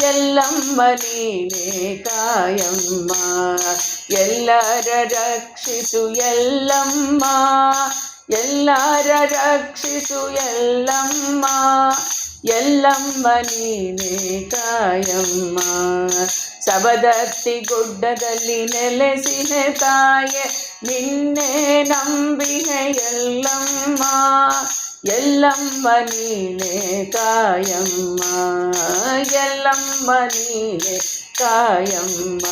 ಎಲ್ಲಮ್ಮ ನೀನೇ ಕಾಯಮ್ಮ, ಎಲ್ಲರ ರಕ್ಷಿಸು ಎಲ್ಲಮ್ಮ, ಎಲ್ಲರ ರಕ್ಷಿಸು ಎಲ್ಲಮ್ಮ, ಎಲ್ಲಮ್ಮ ನೀನೇ ಕಾಯಮ್ಮ. ಸಬದತ್ತಿ ಗುಡ್ಡದಲ್ಲಿ ನೆಲೆಸಿಹೆ ತಾಯೆ, ನಿನ್ನೆ ನಂಬಿಹೆ ಎಲ್ಲಮ್ಮ, ಎಲ್ಲಮ್ಮ ನೀನೇ ಕಾಯಮ್ಮ, ಎಲ್ಲಮ್ಮ ನೀನೇ ಕಾಯಮ್ಮ.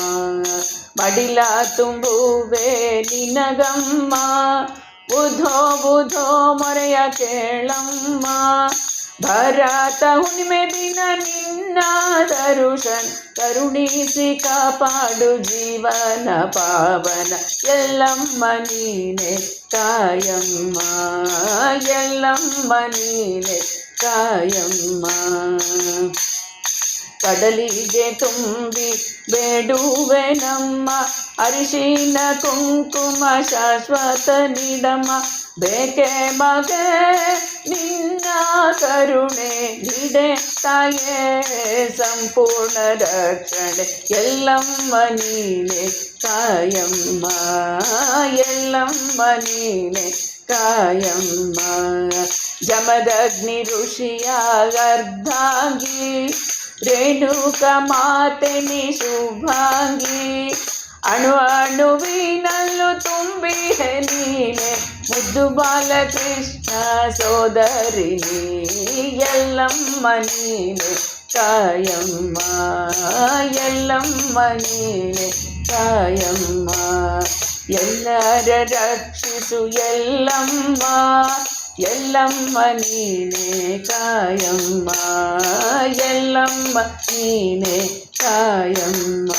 ಮಡಿಲ ತುಂಬುವೆ ನಿನಗಮ್ಮ, ಬುಧೋ ಬುಧೋ ಮೊರೆಯ ಕೇಳಮ್ಮ. ಭರತ ಹುಣ್ಣಿಮೆ ದಿನ ನಿನ್ನ ದರುಶನ ಕರುಣಿಸಿ ಕಾಪಾಡು ಜೀವನ ಪಾವನ, ಎಲ್ಲಮ್ಮ ನೀನೆ ಕಾಯಮ್ಮ, ಎಲ್ಲಮ್ಮ ನೀನೆ ಕಾಯಮ್ಮ. ಕಡಲಿಗೆ ತುಂಬಿ ಬೇಡುವೆ ನಮ್ಮ, ಅರಿಶಿನ ಕುಂಕುಮ ಶಾಶ್ವತ ನೀಡಮ್ಮ. ಬೇಕೆ ಮಗೆ ನಿನ್ನ ಕರುಣೆ ನೀಡೆ ತಾಯೇ, ಸಂಪೂರ್ಣ ರಕ್ಷಣೆ ಎಲ್ಲಮ್ಮ ನೀನೆ ಕಾಯಮ್ಮ, ಎಲ್ಲಮ್ಮ ನೀನೆ ಕಾಯಮ್ಮ. ಜಮದಗ್ನಿ ಋಷಿಯ ಅರ್ಧಾಂಗಿ, ರೇಣುಕ ಮಾತೆ ನೀ ಶುಭಾಂಗಿ. ಅಣು ಅಣುವಿನಲ್ಲೂ ತುಂಬಿಹೆ ನೀನೆ, ಮುದ್ದು ಬಾಲಕೃಷ್ಣ ಸೋದರಿ ನೀ, ಎಲ್ಲಮ್ಮ ನೀನೆ ಕಾಯಮ್ಮ, ಎಲ್ಲಮ್ಮ ನೀನೆ ಕಾಯಮ್ಮ. ಎಲ್ಲರ ರಕ್ಷಿಸು ಎಲ್ಲಮ್ಮ, ಎಲ್ಲಮ್ಮ ನೀನೆ ಕಾಯಮ್ಮ, ಎಲ್ಲಮ್ಮ ನೀನೆ ಕಾಯಮ್ಮ.